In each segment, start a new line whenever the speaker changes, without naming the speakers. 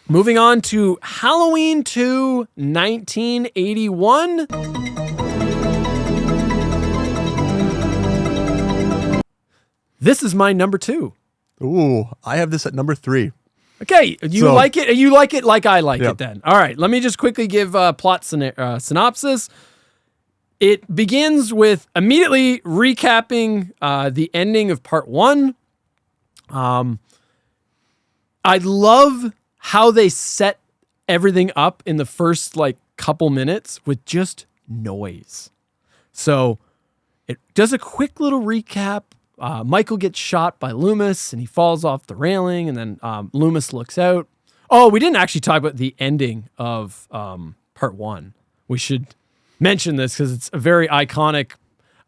Moving on to Halloween 2, 1981. This is my number 2.
Ooh, I have this at number 3.
Okay, you like it? You like it like I like
Yep.
it then. All right, let me just quickly give a plot synopsis. It begins with immediately recapping the ending of part 1. I love how they set everything up in the first couple minutes with just noise. So it does a quick little recap. Michael gets shot by Loomis and he falls off the railing, and then Loomis looks out. Oh, we didn't actually talk about the ending of part 1. We should mention this because it's a very iconic.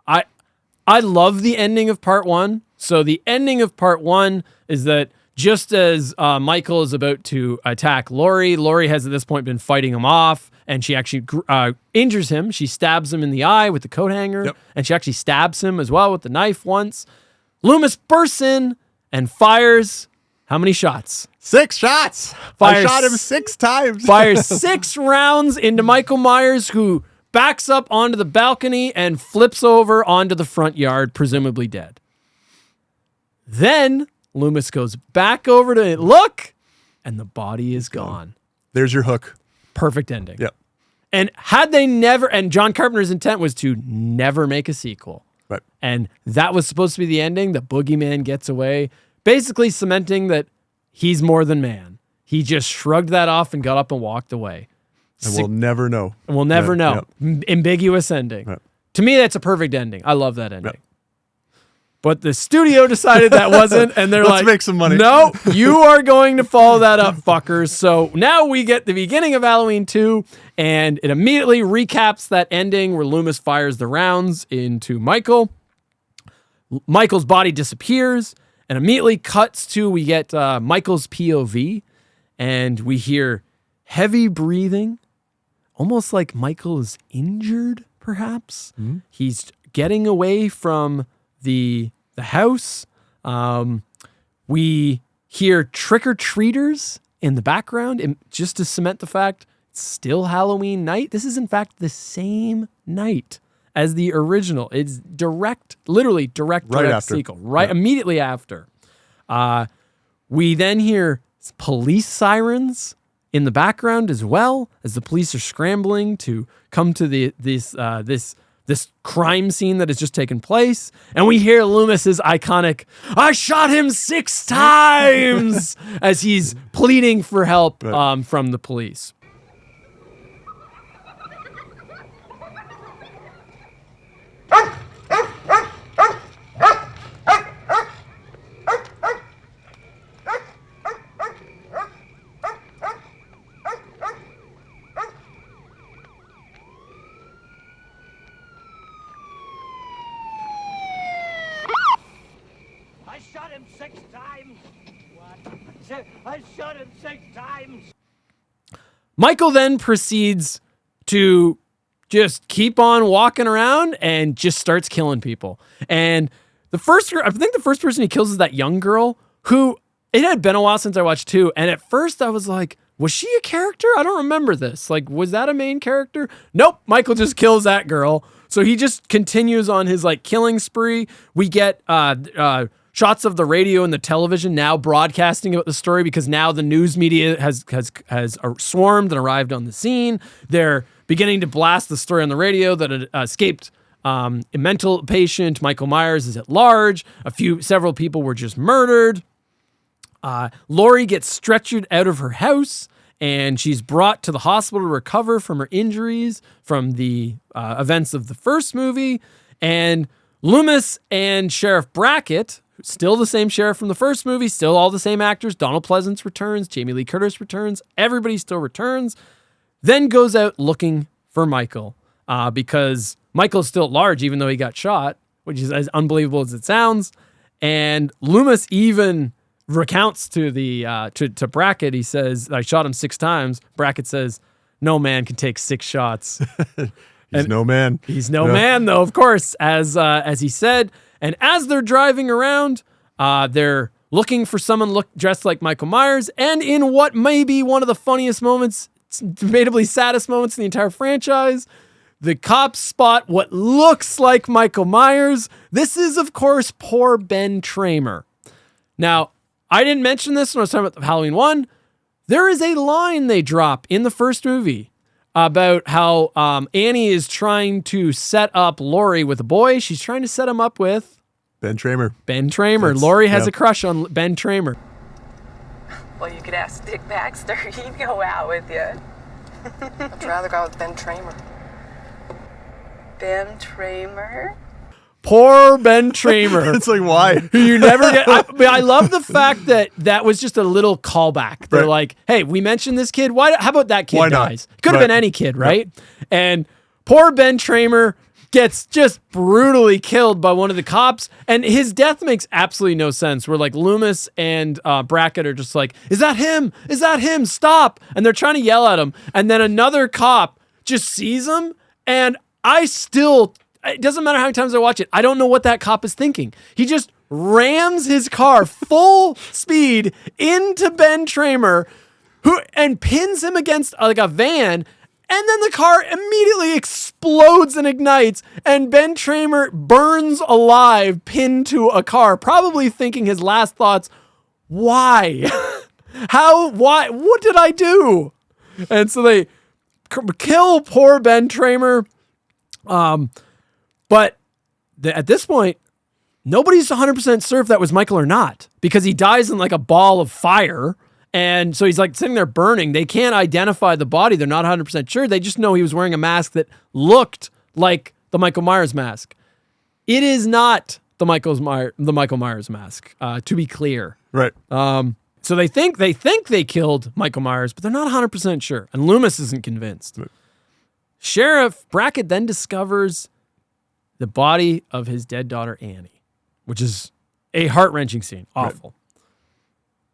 I love the ending of part 1. So the ending of part 1 is that just as Michael is about to attack Laurie has at this point been fighting him off, and she actually injures him. She stabs him in the eye with the coat hanger, and she actually stabs him as well with the knife once. Loomis bursts in and fires how many shots?
6 shots. I shot him 6 times.
Fires 6 rounds into Michael Myers, who backs up onto the balcony and flips over onto the front yard, presumably dead. Then Loomis goes back over to look, and the body is gone.
There's your hook.
Perfect ending.
Yep.
And had they never, and John Carpenter's intent was to never make a sequel.
Right.
And that was supposed to be the ending. The boogeyman gets away, basically cementing that he's more than man. He just shrugged that off and got up and walked away.
And we'll never know.
We'll never know. Yep. Ambiguous ending.
Yep.
To me, that's a perfect ending. I love that ending. Yep. But the studio decided that wasn't, and they're
Let's make some money.
No, you are going to follow that up, fuckers. So now we get the beginning of Halloween 2, and it immediately recaps that ending where Loomis fires the rounds into Michael. Michael's body disappears, and immediately cuts to, we get Michael's POV, and we hear heavy breathing, almost like Michael is injured, perhaps. Mm-hmm. He's getting away from the house. We hear trick-or-treaters in the background, and just to cement the fact it's still Halloween night. This is in fact the same night as the original. It's literally direct sequel, right immediately after. We then hear police sirens in the background as well, as the police are scrambling to come to this crime scene that has just taken place. And we hear Loomis's iconic, "I shot him 6 times," as he's pleading for help from the police.
I shot him 6 times.
Michael then proceeds to just keep on walking around and just starts killing people. And I think the first person he kills is that young girl who, it had been a while since I watched 2. And at first I was like, was she a character? I don't remember this. Was that a main character? Nope. Michael just kills that girl. So he just continues on his killing spree. We get, shots of the radio and the television now broadcasting about the story, because now the news media has swarmed and arrived on the scene. They're beginning to blast the story on the radio that an escaped a mental patient, Michael Myers, is at large. Several people were just murdered. Laurie gets stretchered out of her house, and she's brought to the hospital to recover from her injuries from the events of the first movie. And Loomis and Sheriff Brackett, still the same sheriff from the first movie, still all the same actors. Donald Pleasance returns, Jamie Lee Curtis returns, everybody still returns. Then goes out looking for Michael because Michael's still at large, even though he got shot, which is as unbelievable as it sounds. And Loomis even recounts to to Brackett. He says, "I shot him 6 times." Brackett says, "No man can take 6 shots."
He's no man.
He's no man, though, of course, as he said. And as they're driving around, they're looking for someone dressed like Michael Myers, and in what may be one of the funniest moments, debatably saddest moments in the entire franchise, the cops spot what looks like Michael Myers. This is, of course, poor Ben Tramer. Now, I didn't mention this when I was talking about Halloween 1. There is a line they drop in the first movie about how Annie is trying to set up Laurie with a boy. She's trying to set him up with
Ben Tramer.
Ben Tramer. Laurie has a crush on Ben Tramer.
Well, you could ask Dick Baxter. He'd go out with you.
I'd rather go with Ben Tramer.
Ben Tramer?
Poor Ben Tramer.
It's like, why?
You never get. I love the fact that was just a little callback. They're like, "Hey, we mentioned this kid. How about that kid dies? Could have been any kid, right?" And poor Ben Tramer gets just brutally killed by one of the cops, and his death makes absolutely no sense. Where like Loomis and Brackett are just like, "Is that him? Is that him? Stop!" And they're trying to yell at him, and then another cop just sees him, and it doesn't matter how many times I watch it, I don't know what that cop is thinking. He just rams his car full speed into Ben Tramer, and pins him against like a van, and then the car immediately explodes and ignites, and Ben Tramer burns alive, pinned to a car, probably thinking his last thoughts, why? Why? What did I do? And so they kill poor Ben Tramer. But at this point, nobody's 100% sure if that was Michael or not, because he dies in like a ball of fire. And so he's like sitting there burning. They can't identify the body. They're not 100% sure. They just know he was wearing a mask that looked like the Michael Myers mask. It is not the Michael Myers mask, to be clear.
Right.
So they think they killed Michael Myers, but they're not 100% sure. And Loomis isn't convinced.
Right.
Sheriff Brackett then discovers the body of his dead daughter, Annie, which is a heart-wrenching scene. Awful. Right.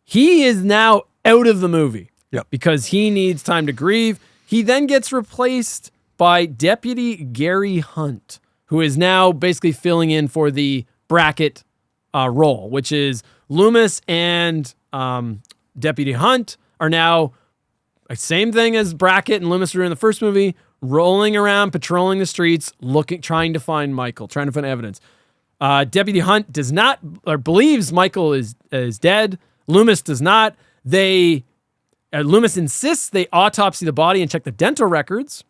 He is now out of the movie because he needs time to grieve. He then gets replaced by Deputy Gary Hunt, who is now basically filling in for the Brackett role, which is Loomis and Deputy Hunt are now same thing as Brackett and Loomis were in the first movie, rolling around, patrolling the streets, trying to find Michael, trying to find evidence. Deputy Hunt does not, or believes Michael is dead. Loomis does not. Loomis insists they autopsy the body and check the dental records,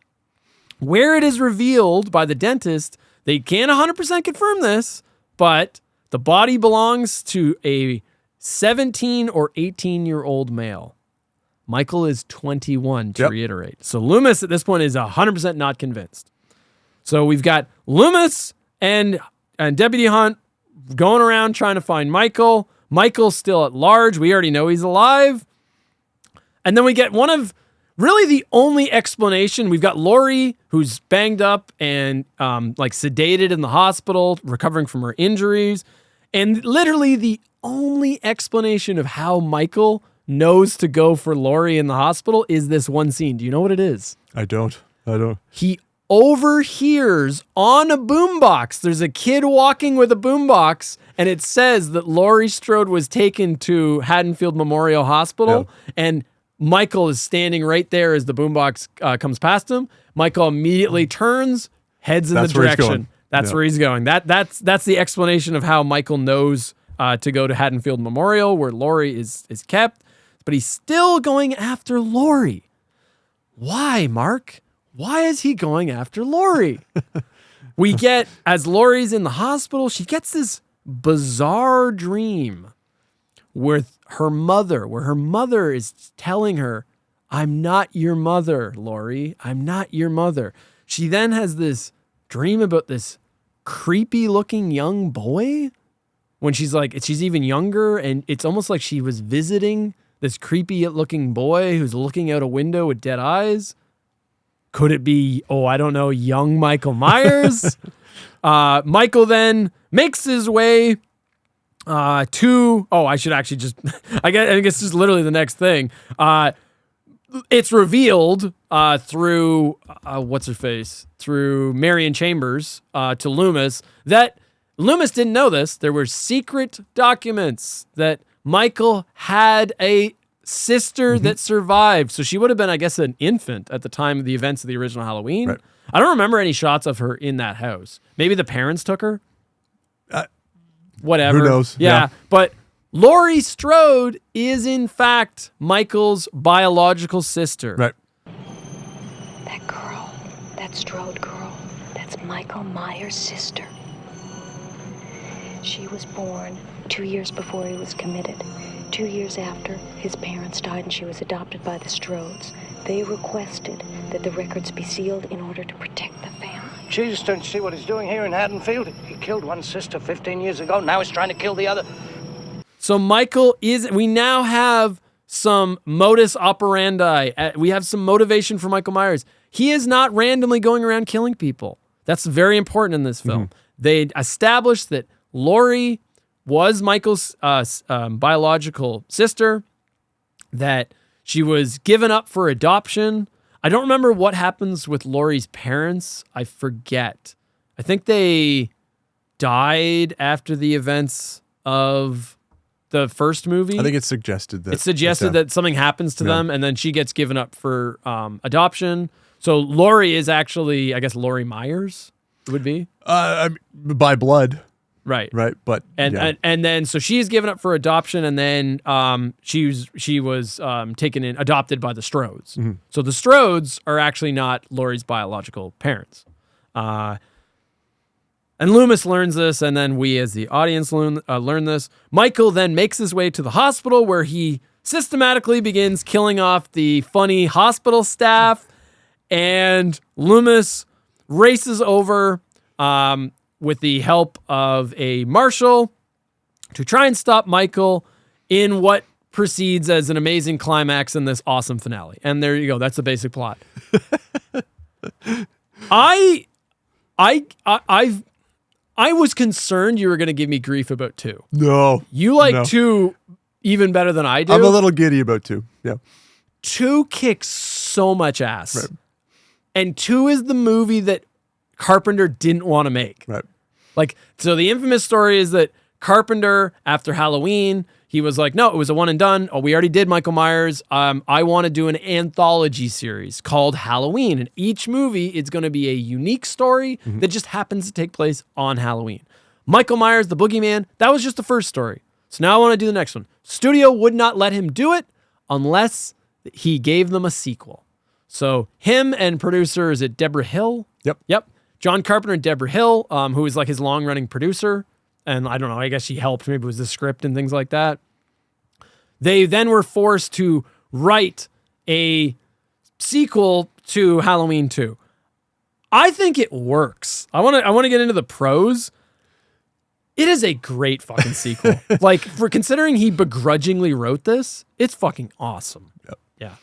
where it is revealed by the dentist, they can't 100% confirm this, but the body belongs to a 17 or 18-year-old male. Michael is 21, to reiterate. So Loomis at this point is 100% not convinced. So we've got Loomis and Deputy Hunt going around trying to find Michael. Michael's still at large. We already know he's alive. And then we get one of really the only explanation. We've got Laurie, who's banged up and sedated in the hospital, recovering from her injuries. And literally the only explanation of how Michael knows to go for Laurie in the hospital is this one scene. Do you know what it is?
I don't.
He overhears on a boombox. There's a kid walking with a boombox, and it says that Laurie Strode was taken to Haddonfield Memorial Hospital, and Michael is standing right there as the boombox comes past him. Michael immediately turns, heads in the direction. That's where he's going. That's the explanation of how Michael knows to go to Haddonfield Memorial, where Laurie is kept. But he's still going after Laurie. Why, Mark? Why is he going after Laurie? We get, as Laurie's in the hospital, she gets this bizarre dream with her mother, where her mother is telling her, "I'm not your mother, Laurie. I'm not your mother." She then has this dream about this creepy looking young boy when she's even younger, and it's almost like she was visiting this creepy looking boy who's looking out a window with dead eyes. Could it be, I don't know, young Michael Myers? Michael then makes his way I should actually just, I guess just literally the next thing. It's revealed through, through Marion Chambers to Loomis that Loomis didn't know this. There were secret documents that Michael had a sister that survived. So she would have been, I guess, an infant at the time of the events of the original Halloween.
Right.
I don't remember any shots of her in that house. Maybe the parents took her. Whatever.
Who knows?
Yeah. But Laurie Strode is, in fact, Michael's biological sister.
Right.
That girl, that Strode girl, that's Michael Myers' sister. She was born 2 years before he was committed. 2 years after, his parents died and she was adopted by the Strodes. They requested that the records be sealed in order to protect the family.
Jesus, don't you see what he's doing here in Haddonfield? He killed one sister 15 years ago. Now he's trying to kill the other.
So Michael we now have some modus operandi. We have some motivation for Michael Myers. He is not randomly going around killing people. That's very important in this film. They established that Laurie was Michael's biological sister, that she was given up for adoption. I don't remember what happens with Laurie's parents. I forget. I think they died after the events of the first movie.
I think it's suggested that.
It's suggested that something happens to them, and then she gets given up for adoption. So Laurie is actually, I guess, Laurie Myers would be.
By blood.
Right.
Right. But
and then so she is given up for adoption, and then she was taken in, adopted by the Strodes. So the Strodes are actually not Laurie's biological parents. And Loomis learns this, and then we as the audience learn this. Michael then makes his way to the hospital where he systematically begins killing off the funny hospital staff, and Loomis races over with the help of a marshal to try and stop Michael in what proceeds as an amazing climax in this awesome finale. And there you go. That's the basic plot. I was concerned you were going to give me grief about 2.
No.
You like
no.
2 even better than I do.
I'm a little giddy about 2. Yeah.
2 kicks so much ass.
Right.
And 2 is the movie that Carpenter didn't want to make.
Right.
Like, so the infamous story is that Carpenter, after Halloween, he was like, no, it was a one and done. Oh, we already did Michael Myers. I want to do an anthology series called Halloween. And each movie is going to be a unique story that just happens to take place on Halloween. Michael Myers, the Boogeyman, that was just the first story. So now I want to do the next one. Studio would not let him do it unless he gave them a sequel. So him and producer, is it Deborah Hill? Yep. John Carpenter and Deborah Hill, who is like his long-running producer. And I don't know, I guess she helped. Maybe it was the script and things like that. They then were forced to write a sequel to Halloween 2. I think it works. I want to get into the pros. It is a great fucking sequel. Like, for considering he begrudgingly wrote this, it's fucking awesome.
Yep.
Yeah.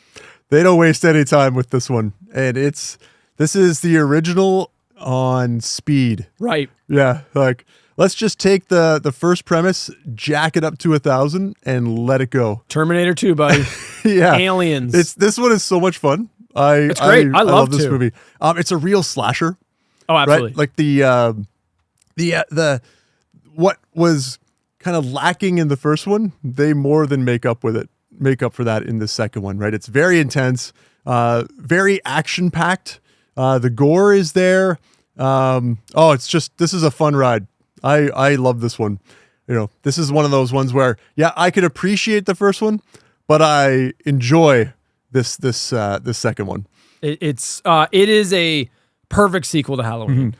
They don't waste any time with this one. And this is the original on speed.
Right.
Yeah. Like, let's just take the first premise, jack it up to 1,000 and let it go.
Terminator 2, buddy.
Yeah.
Aliens.
This one is so much fun.
It's great. I love
this
2.
movie. It's a real slasher.
Oh, absolutely.
Right? Like the what was kind of lacking in the first one, they more than make up for that in the second one, right? It's very intense, very action packed. The gore is there. This is a fun ride. I love this one. You know, this is one of those ones where, yeah, I could appreciate the first one, but I enjoy this second one.
It is a perfect sequel to Halloween.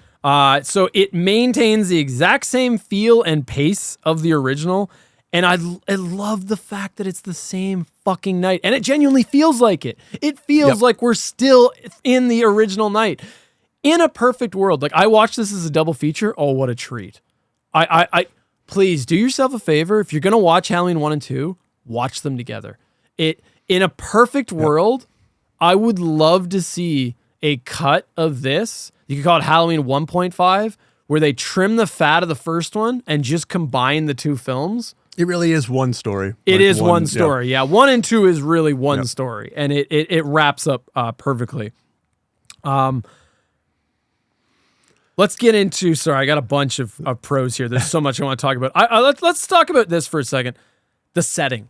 So it maintains the exact same feel and pace of the original. And I love the fact that it's the same fucking night. And it genuinely feels like it. It feels like we're still in the original night. In a perfect world, like I watched this as a double feature. Oh, what a treat. I please do yourself a favor. If you're going to watch Halloween 1 and 2, watch them together. In a perfect world, I would love to see a cut of this. You could call it Halloween 1.5, where they trim the fat of the first one and just combine the 2 films.
It really is one story.
It is one story. Yeah. 1 and 2 is really one story, and it wraps up perfectly. Let's get into, sorry, I got a bunch of pros here. There's so much I want to talk about. Let's talk about this for a second. the setting.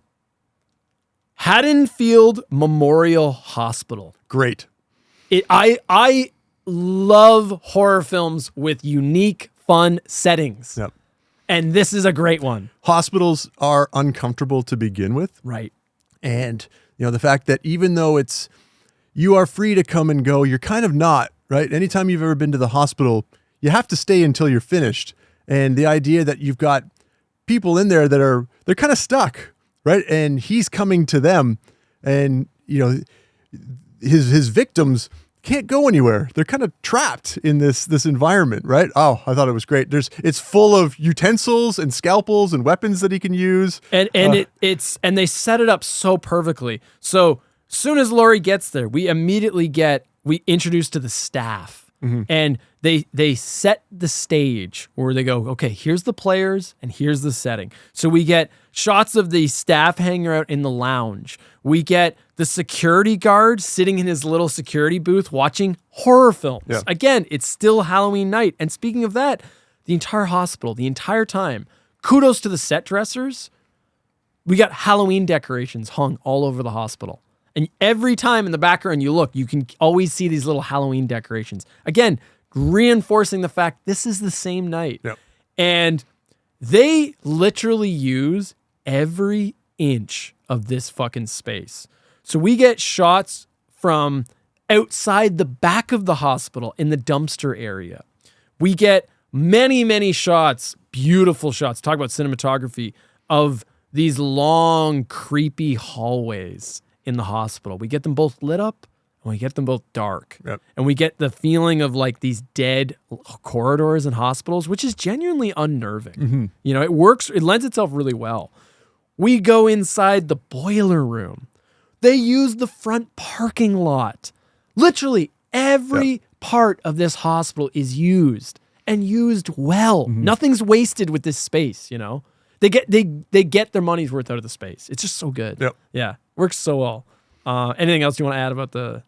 Haddonfield Memorial Hospital.
Great.
I love horror films with unique, fun settings.
Yep.
And this is a great one.
Hospitals are uncomfortable to begin with.
Right.
And, the fact that even though you are free to come and go, you're kind of not, right? Anytime you've ever been to the hospital, you have to stay until you're finished. And the idea that you've got people in there that they're kind of stuck, right? And he's coming to them, and, his victims can't go anywhere. They're kind of trapped in this environment, right? Oh, I thought it was great. It's full of utensils and scalpels and weapons that he can use.
And they set it up so perfectly. So soon as Laurie gets there, we immediately get introduced to the staff. And they set the stage where they go, okay, here's the players and here's the setting. So we get shots of the staff hanging out in the lounge. We get the security guard sitting in his little security booth watching horror films.
Yeah.
Again, it's still Halloween night. And speaking of that, the entire hospital, the entire time, kudos to the set dressers. We got Halloween decorations hung all over the hospital. And every time in the background you look, you can always see these little Halloween decorations. Again, reinforcing the fact this is the same night.
Yep.
And they literally use every inch of this fucking space. So we get shots from outside the back of the hospital in the dumpster area. We get many, many shots, beautiful shots, talk about cinematography, of these long, creepy hallways in the hospital. We get them both lit up and we get them both dark.
Yep.
And we get the feeling of like these dead corridors in hospitals, which is genuinely unnerving. It works, it lends itself really well. We go inside the boiler room. They use the front parking lot. Literally every part of this hospital is used and used well. Nothing's wasted with this space, They get their money's worth out of the space. It's just so good.
Yep.
Yeah. Works so well. Anything else you want to add about the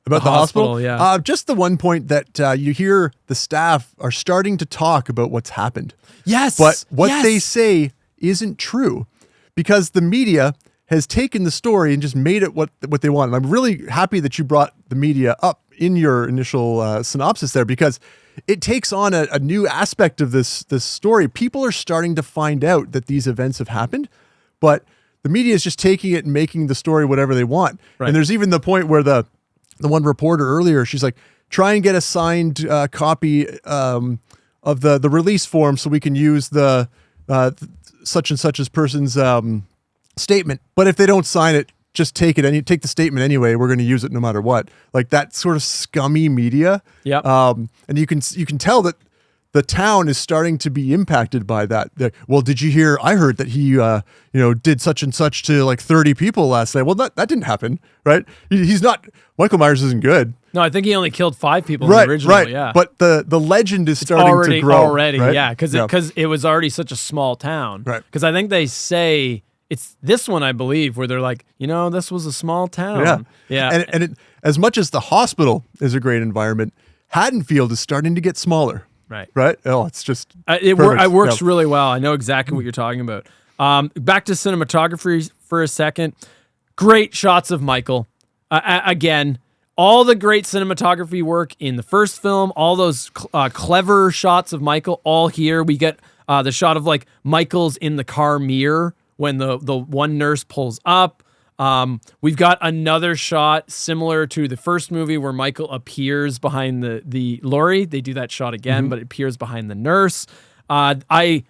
hospital?
Yeah.
Just the one point that you hear the staff are starting to talk about what's happened.
Yes.
But what they say isn't true, because the media has taken the story and just made it what they want. And I'm really happy that you brought the media up in your initial synopsis there, because it takes on a new aspect of this story. People are starting to find out that these events have happened, but the media is just taking it and making the story whatever they want.
Right.
And there's even the point where the one reporter earlier, she's like, try and get a signed copy of the release form so we can use the such and such as person's statement. But if they don't sign it, just take it and take the statement anyway. We're going to use it no matter what. Like that sort of scummy media.
Yep.
And you can tell that the town is starting to be impacted by that. Well, did you hear? I heard that he, did such and such to like 30 people last night. Well, that didn't happen, right? He's not. Michael Myers isn't good.
No, I think he only killed 5 people in the original.
Right.
Yeah.
But the legend is starting to grow
already.
Right?
Yeah, because it was already such a small town.
Right.
Because I think they say it's this one, I believe, where they're like, this was a small town. Yeah.
And as much as the hospital is a great environment, Haddonfield is starting to get smaller.
Right.
Right. Oh, it's just
it works really well. I know exactly what you're talking about. Back to cinematography for a second. Great shots of Michael. Again, all the great cinematography work in the first film, all those clever shots of Michael, all here. We get the shot of like Michael's in the car mirror when the one nurse pulls up. We've got another shot similar to the first movie where Michael appears behind the Laurie. They do that shot again, but it appears behind the nurse. I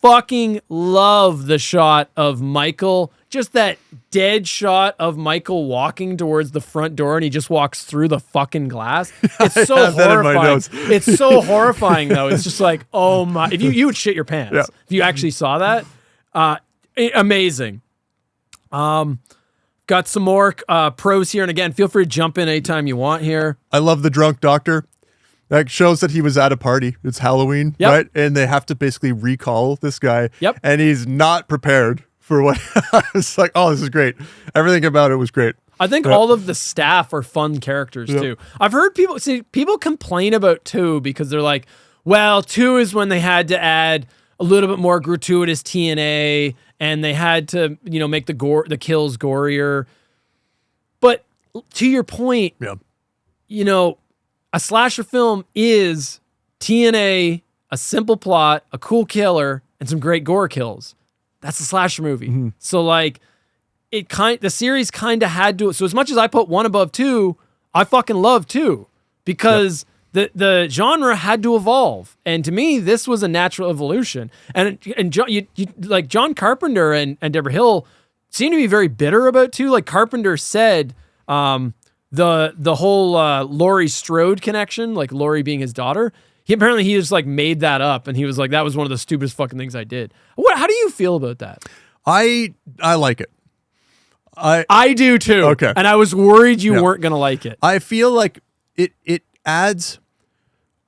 fucking love the shot of Michael, just that dead shot of Michael walking towards the front door and he just walks through the fucking glass. It's so horrifying. It's so horrifying though. It's just like, oh my, if you would shit your pants if you actually saw that. Amazing. Got some more pros here. And again, feel free to jump in anytime you want here.
I love the drunk doctor. That shows that he was at a party. It's Halloween, right? And they have to basically recall this guy.
Yep.
And he's not prepared for what. It's like, oh, this is great. Everything about it was great.
I think all of the staff are fun characters too. I've heard people complain about 2 because they're like, well, 2 is when they had to add a little bit more gratuitous TNA and they had to, make the kills gorier. But to your point, a slasher film is TNA, a simple plot, a cool killer, and some great gore kills. That's a slasher movie. So like, the series kind of had to. So as much as I put 1 above 2, I fucking love 2 because the genre had to evolve. And to me, this was a natural evolution. And John, like John Carpenter and Deborah Hill seem to be very bitter about 2. Like Carpenter said, the whole Laurie Strode connection, like Laurie being his daughter. He just like made that up, and he was like, that was one of the stupidest fucking things I did. How do you feel about that?
I like it.
I do too.
Okay.
And I was worried you weren't going to like it.
I feel like it adds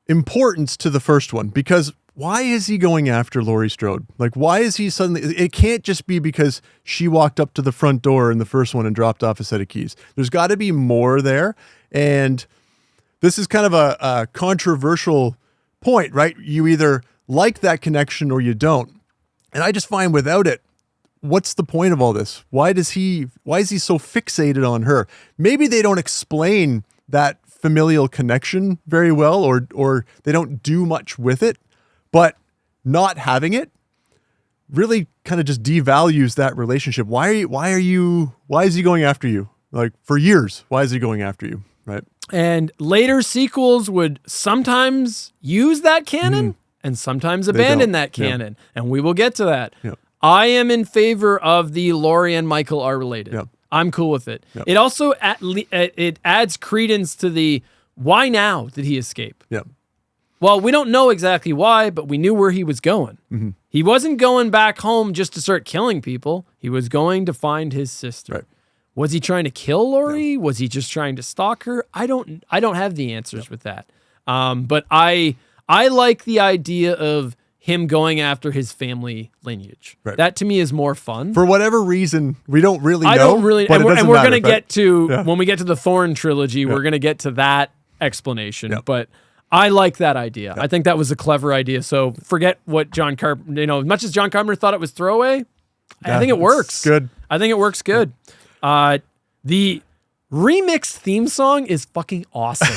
importance to the first one, because why is he going after Laurie Strode? Like, why is he suddenly... It can't just be because she walked up to the front door in the first one and dropped off a set of keys. There's got to be more there. And this is kind of a controversial point, right? You either like that connection or you don't. And I just find without it, what's the point of all this? Why is he so fixated on her? Maybe they don't explain that familial connection very well, or they don't do much with it, but not having it really kind of just devalues that relationship. Why is he going after you? Like for years, why is he going after you? Right. And
later sequels would sometimes use that canon and sometimes abandon that canon. And we will get to that.
Yep.
I am in favor of the Laurie and Michael are related.
Yep.
I'm cool with it.
Yep.
It also it adds credence to the why now did he escape?
Yep.
Well, we don't know exactly why, but we knew where he was going.
Mm-hmm.
He wasn't going back home just to start killing people. He was going to find his sister.
Right.
Was he trying to kill Laurie? No. Was he just trying to stalk her? I don't have the answers with that. But I like the idea of him going after his family lineage.
Right.
That to me is more fun.
For whatever reason, we don't really know.
I don't really,
but
and we're going to get to,
yeah.
when we get to the Thorn trilogy, we're going to get to that explanation. But I like that idea. I think that was a clever idea. So forget what John Carpenter, as much as John Carpenter thought it was throwaway, I think it works.
Good.
I think it works good. The remixed theme song is fucking awesome.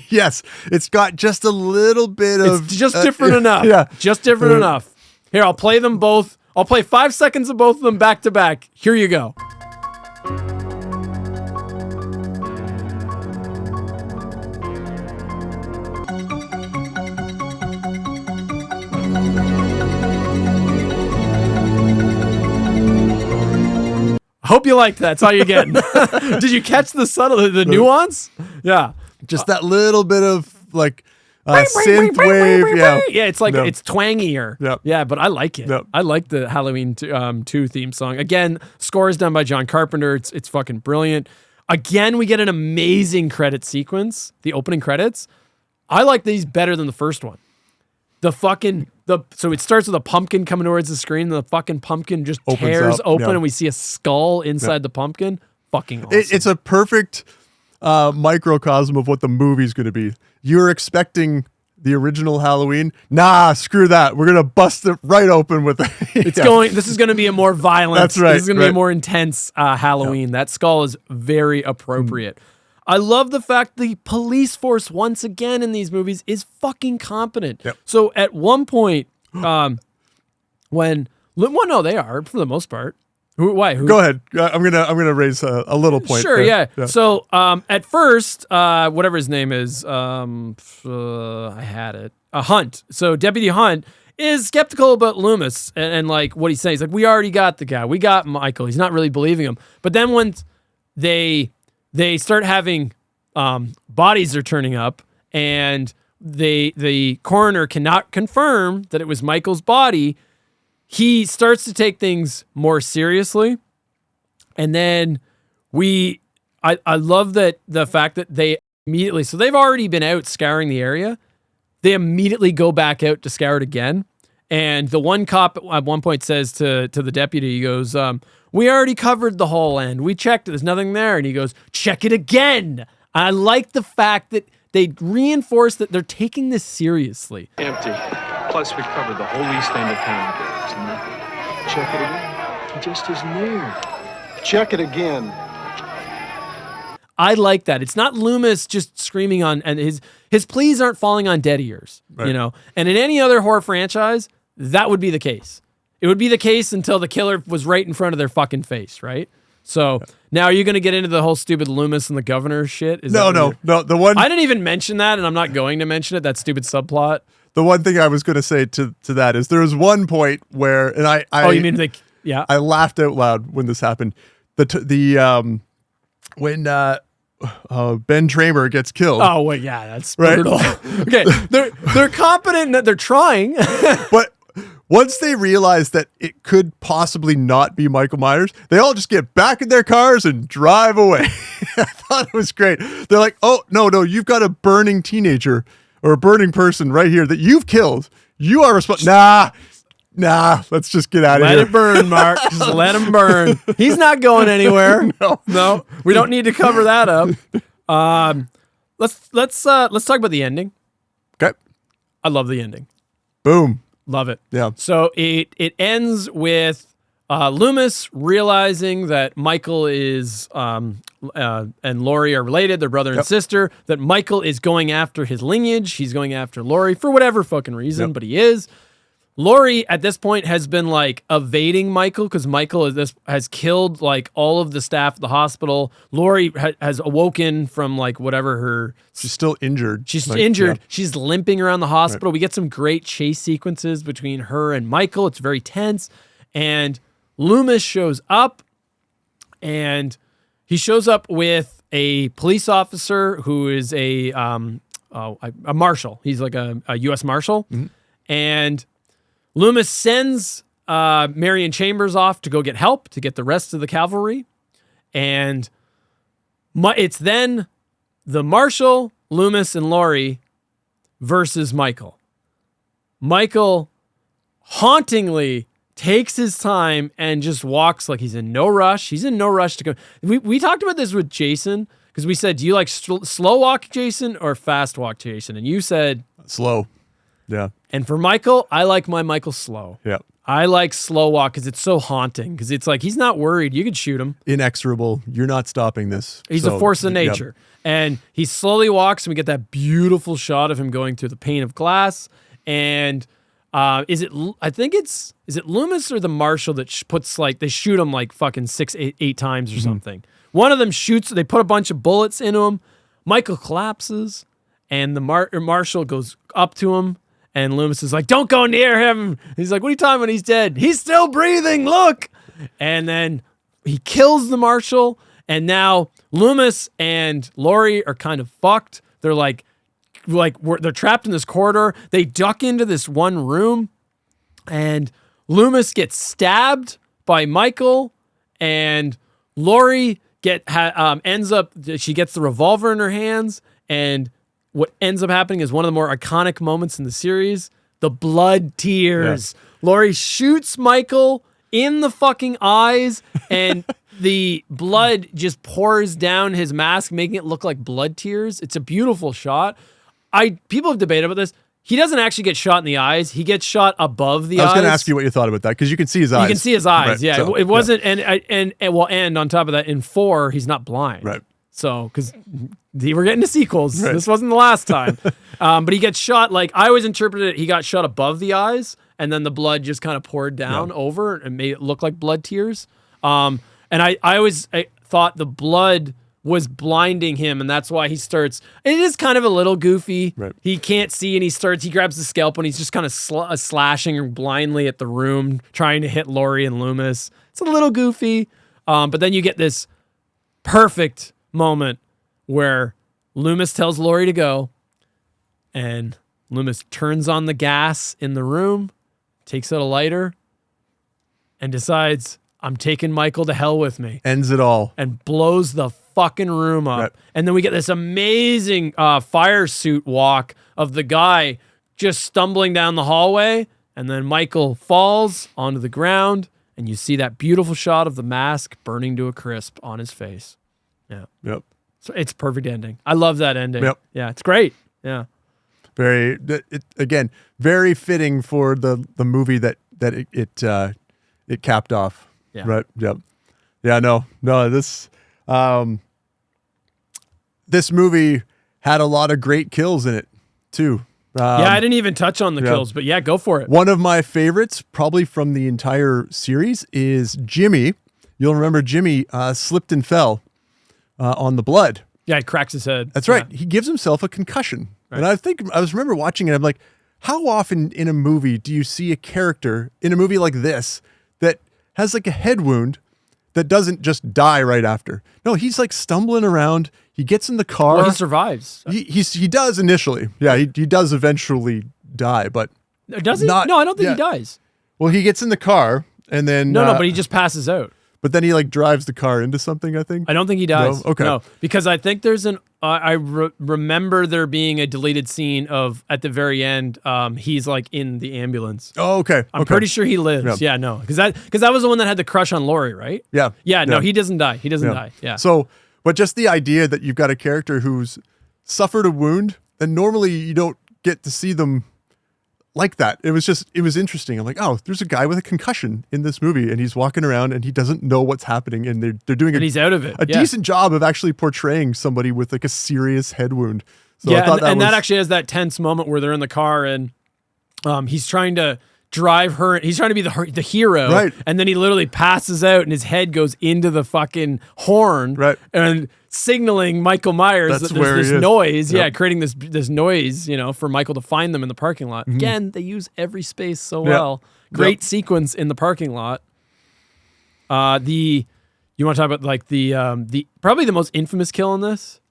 Yes, it's got just a little bit of...
It's just different enough.
Yeah.
Just different enough. Here, I'll play them both. I'll play 5 seconds of both of them back to back. Here you go. Hope you liked that. That's all you're getting. Did you catch the nuance? Yeah.
Just that little bit of like synth wave.
Yeah, it's like it's twangier.
Yep.
Yeah, but I like it.
Yep.
I like the Halloween 2 theme song. Again, score is done by John Carpenter. It's fucking brilliant. Again, we get an amazing credit sequence, the opening credits. I like these better than the first one. So it starts with a pumpkin coming towards the screen, and the fucking pumpkin just tears open, and we see a skull inside the pumpkin. Fucking awesome.
It's a perfect microcosm of what the movie's going to be. You're expecting the original Halloween. Nah, screw that. We're going to bust it right open with it.
This is going to be a more violent.
That's right.
This is going to be a more intense Halloween. That skull is very appropriate. I love the fact the police force, once again in these movies, is fucking competent.
Yep.
So at one point, they are for the most part. Why?
Go ahead. I'm gonna raise a little point.
Sure. Yeah. So at first, whatever his name is, I had it. Hunt. So Deputy Hunt is skeptical about Loomis and like what he's saying. He's like, we already got the guy. We got Michael. He's not really believing him. But then when they start having bodies are turning up, and the coroner cannot confirm that it was Michael's body. He starts to take things more seriously, and then I love that the fact that they immediately, so they've already been out scouring the area. They immediately go back out to scour it again, and the one cop at one point says to the deputy, he goes, "We already covered the whole end. We checked it. There's nothing there." And he goes, "Check it again." I like the fact that they reinforce that they're taking this seriously.
Empty. Plus, we covered the whole east end of town. Check it again. just as near. Check it again.
I like that. It's not Loomis just screaming on, and his pleas aren't falling on dead ears, you know? And in any other horror franchise, that would be the case. It would be the case until the killer was right in front of their fucking face, right? So now are you going to get into the whole stupid Loomis and the governor shit?
No. The one
I didn't even mention that, and I'm not going to mention it, that stupid subplot.
The one thing I was going to say to that is there was one point where, and I
you mean like, yeah.
I laughed out loud when this happened. When Ben Tramer gets killed.
Oh, well, yeah, that's
right?
brutal. Okay, they're competent, that they're trying.
But once they realize that it could possibly not be Michael Myers, they all just get back in their cars and drive away. I thought it was great. They're like, oh, no, you've got a burning teenager or a burning person right here that you've killed. You are responsible. Nah, let's just get out of here.
Let it burn, Mark. Just let him burn. He's not going anywhere. No, we don't need to cover that up. Let's talk about the ending.
Okay.
I love the ending.
Boom.
Love it.
Yeah.
So it ends with Loomis realizing that Michael is and Laurie are related, they're brother and sister, that Michael is going after his lineage. He's going after Laurie for whatever fucking reason, but he is. Laurie at this point has been like evading Michael because Michael has killed like all of the staff at the hospital. Laurie has awoken from like whatever
she's still injured.
She's injured. Yeah. She's limping around the hospital. Right. We get some great chase sequences between her and Michael. It's very tense. And Loomis shows up, and he shows up with a police officer who is a marshal. He's like a U.S. marshal. Mm-hmm. And Loomis sends Marion Chambers off to go get help, to get the rest of the cavalry. And it's then the Marshal, Loomis, and Laurie versus Michael. Michael hauntingly takes his time and just walks like he's in no rush. He's in no rush to go. We talked about this with Jason because we said, do you like slow walk Jason or fast walk Jason? And you said...
slow. Yeah.
And for Michael, I like my Michael slow.
Yeah.
I like slow walk because it's so haunting. Because it's like he's not worried. You could shoot him.
Inexorable. You're not stopping this.
He's a force of nature. Yep. And he slowly walks, and we get that beautiful shot of him going through the pane of glass. And is it Loomis or the Marshal that puts like, they shoot him like fucking 8 times or something. One of them shoots, they put a bunch of bullets into him. Michael collapses, and the Marshal goes up to him. And Loomis is like, don't go near him. He's like, what are you talking about? He's dead. He's still breathing. Look. And then he kills the Marshal. And now Loomis and Laurie are kind of fucked. They're they're trapped in this corridor. They duck into this one room. And Loomis gets stabbed by Michael. And Laurie ends up, she gets the revolver in her hands. And what ends up happening is one of the more iconic moments in the series, the blood tears. Yeah. Laurie shoots Michael in the fucking eyes, and the blood just pours down his mask, making it look like blood tears. It's a beautiful shot. People have debated about this. He doesn't actually get shot in the eyes. He gets shot above the eyes.
I was going to ask you what you thought about that, because you can see his eyes.
You can see his eyes,
right.
yeah. So, it wasn't, and on top of that, in 4, he's not blind.
Right.
So, because we're getting to sequels. Right. This wasn't the last time. But he gets shot, like, I always interpreted it, he got shot above the eyes, and then the blood just kind of poured down over and made it look like blood tears. And I always thought the blood was blinding him, and that's why he starts, it is kind of a little goofy. Right. He can't see, and he grabs the scalpel, and he's just kind of slashing blindly at the room, trying to hit Laurie and Loomis. It's a little goofy. But then you get this perfect moment where Loomis tells Laurie to go, and Loomis turns on the gas in the room, takes out a lighter, and decides, I'm taking Michael to hell with me.
Ends it all.
And blows the fucking room up. Right. And then we get this amazing fire suit walk of the guy just stumbling down the hallway, and then Michael falls onto the ground, and you see that beautiful shot of the mask burning to a crisp on his face. Yeah. Yep. So it's a perfect ending. I love that ending. Yep. Yeah, it's great. Yeah.
Very fitting for the movie that it capped off.
Yeah.
Right. Yep. Yeah. No. This movie had a lot of great kills in it too.
Yeah, I didn't even touch on the kills, but yeah, go for it.
One of my favorites, probably from the entire series, is Jimmy. You'll remember Jimmy slipped and fell on the blood.
Yeah, he cracks his head.
That's right. He gives himself a concussion. Right. And I remember watching it. I'm like, how often in a movie do you see a character in a movie like this that has like a head wound that doesn't just die right after? No, he's like stumbling around. He gets in the car.
Well, he survives.
He does initially. Yeah, he does eventually die, but
does he? No, I don't think he dies.
Well, he gets in the car and then
no, but he just passes out.
But then he like drives the car into something, I think.
I don't think he dies.
No? Okay.
No, because I think there's remember there being a deleted scene of at the very end. He's like in the ambulance.
Oh, okay.
I'm pretty sure he lives. Yeah, no, because that was the one that had the crush on Lori, right?
Yeah.
Yeah. No, he doesn't die. He doesn't die. Yeah.
So, but just the idea that you've got a character who's suffered a wound, and normally you don't get to see them like that. It was interesting. I'm like, oh, there's a guy with a concussion in this movie, and he's walking around and he doesn't know what's happening, and they're doing
he's out of it.
A decent job of actually portraying somebody with like a serious head wound. So
yeah,
I thought
that actually has that tense moment where they're in the car and he's trying to drive her. He's trying to be the hero,
right? And
then he literally passes out, and his head goes into the fucking horn,
right?
And signaling Michael Myers that there's this noise, creating this noise, for Michael to find them in the parking lot. Mm-hmm. Again, they use every space so well. Great sequence in the parking lot. You want to talk about like the probably the most infamous kill in this,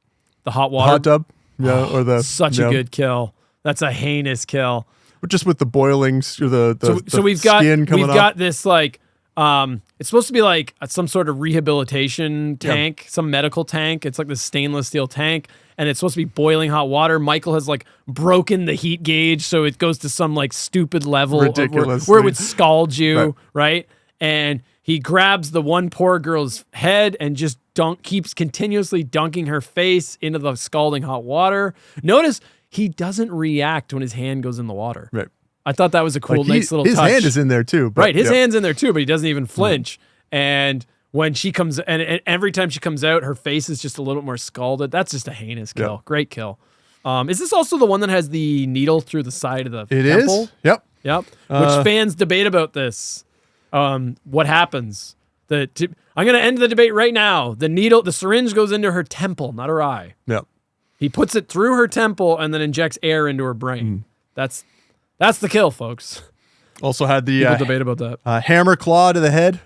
the hot water,
hot tub, or the
such a good kill. That's a heinous kill.
Just with the boiling, so
we've got this like it's supposed to be like some sort of rehabilitation tank, some medical tank. It's like this stainless steel tank, and it's supposed to be boiling hot water. Michael has like broken the heat gauge, so it goes to some like stupid level where it would scald you, right? And he grabs the one poor girl's head and just keeps continuously dunking her face into the scalding hot water. Notice he doesn't react when his hand goes in the water.
Right.
I thought that was a cool, nice little
touch.
His
hand is in there too.
Right. His hand's in there too, but he doesn't even flinch. And when she comes, and every time she comes out, her face is just a little bit more scalded. That's just a heinous kill. Yep. Great kill. Is this also the one that has the needle through the side of the temple?
Is. Yep.
Yep. Which fans debate about this. What happens? I'm going to end the debate right now. The syringe goes into her temple, not her eye.
Yep.
He puts it through her temple and then injects air into her brain. That's the kill, folks.
Also had the
people debate about that.
Hammer claw to the head.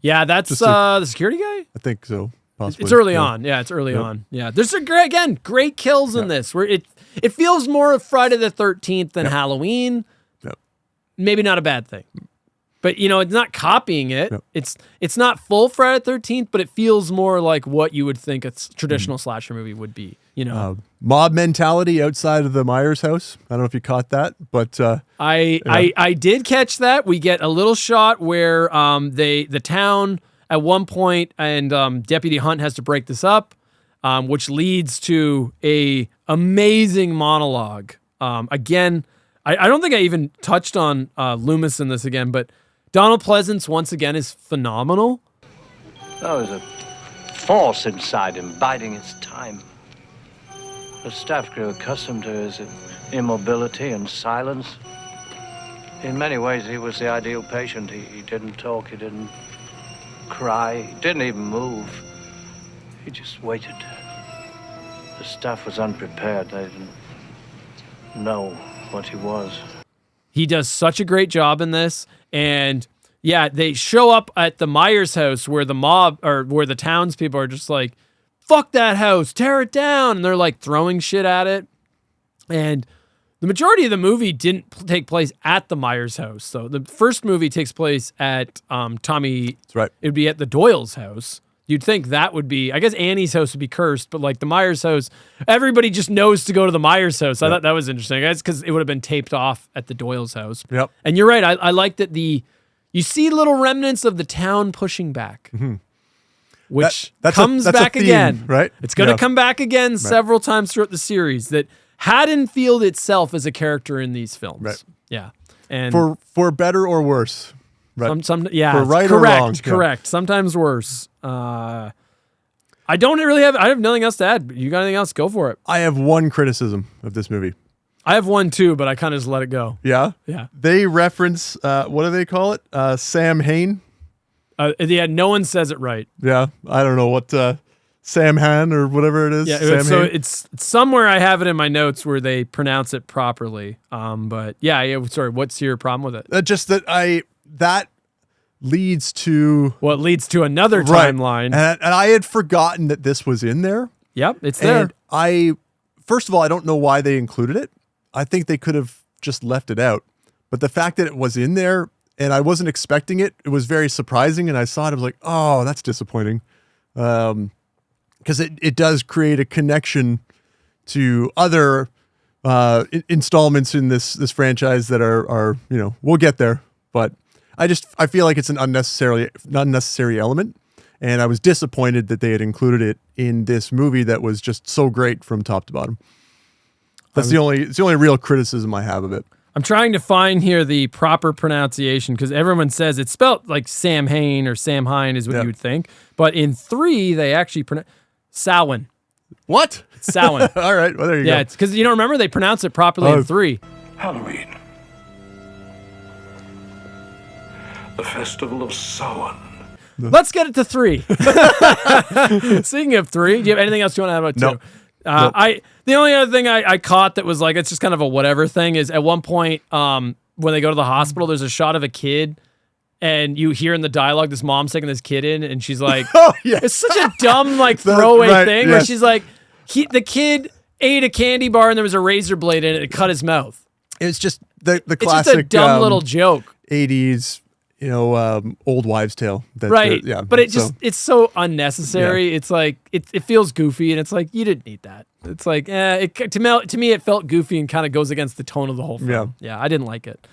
Yeah, that's the security guy.
I think so. Possibly.
It's early on. Yeah, it's early on. Yeah, there's great kills in this. Where it feels more Friday the 13th than Halloween.
Yep.
Maybe not a bad thing. But it's not copying it. Yep. It's not full Friday the 13th, but it feels more like what you would think a traditional slasher movie would be.
Mob mentality outside of the Myers house. I don't know if you caught that, but
I did catch that. We get a little shot where the town at one point and Deputy Hunt has to break this up, which leads to a amazing monologue. Again, I don't think I even touched on Loomis in this again, but Donald Pleasance, once again, is phenomenal.
There was a force inside him, biding its time. The staff grew accustomed to his immobility and silence. In many ways, he was the ideal patient. He didn't talk, he didn't cry, he didn't even move. He just waited. The staff was unprepared. They didn't know what he was.
He does such a great job in this. And yeah, they show up at the Myers house where the mob or where the townspeople are just like, fuck that house, tear it down. And they're like throwing shit at it. And the majority of the movie didn't take place at the Myers house. So the first movie takes place at Tommy.
That's right.
It would be at the Doyle's house. You'd think that would be, I guess Annie's house would be cursed, but like the Myers house, everybody just knows to go to the Myers house. I thought that was interesting. I guess because it would have been taped off at the Doyle's house.
Yep.
And you're right. I like that you see little remnants of the town pushing back, which comes back
theme,
again.
Right?
It's going to come back again several times throughout the series. That Haddonfield itself is a character in these films.
Right.
Yeah. And
for better or worse. Right.
Yeah,
For right or
correct,
wrong, yeah.
correct. Sometimes worse. I don't really have. I have nothing else to add. You got anything else? Go for it.
I have one criticism of this movie.
I have one too, but I kind of just let it go.
Yeah?
Yeah.
They reference, what do they call it? Sam Hain?
Yeah. No one says it right.
Yeah. I don't know what, Sam Han or whatever it is.
Yeah.
Sam
So
Hain?
it's somewhere I have it in my notes where they pronounce it properly. But yeah. Sorry. What's your problem with it?
Just that leads to
Well, it leads to another
right.
timeline.
And I had forgotten that this was in there.
Yep. It's there.
And first of all, I don't know why they included it. I think they could have just left it out. But the fact that it was in there and I wasn't expecting it, it was very surprising. And I saw it, I was like, oh, that's disappointing. Because it does create a connection to other installments in this franchise that are we'll get there. But I feel like it's an unnecessary element. And I was disappointed that they had included it in this movie that was just so great from top to bottom. It's the only real criticism I have of it.
I'm trying to find here the proper pronunciation because everyone says it's spelled like Sam Hain or Sam Hine is what you would think. But in 3, they actually pronounce Samhain.
What?
Samhain.
All right. Well, there you go.
Yeah, it's because remember they pronounce it properly in 3.
Halloween. The Festival of Samhain.
Let's get it to 3. Speaking of 3, do you have anything else you want to add about 2?
Nope. Nope.
The only other thing I caught that was like it's just kind of a whatever thing is at one point when they go to the hospital, there's a shot of a kid, and you hear in the dialogue this mom's taking this kid in, and she's like,
Oh, yes.
it's such a dumb like throwaway
right,
thing where
yes.
she's like, the kid ate a candy bar and there was a razor blade in it, it cut his mouth.
It's just the
It's
classic
just a dumb little joke.
80s, old wives tale.
Right.
Yeah.
But it's so unnecessary. Yeah. It's like, it feels goofy and it's like, you didn't need that. It's like, to me, it felt goofy and kind of goes against the tone of the whole film. Yeah. I didn't like it.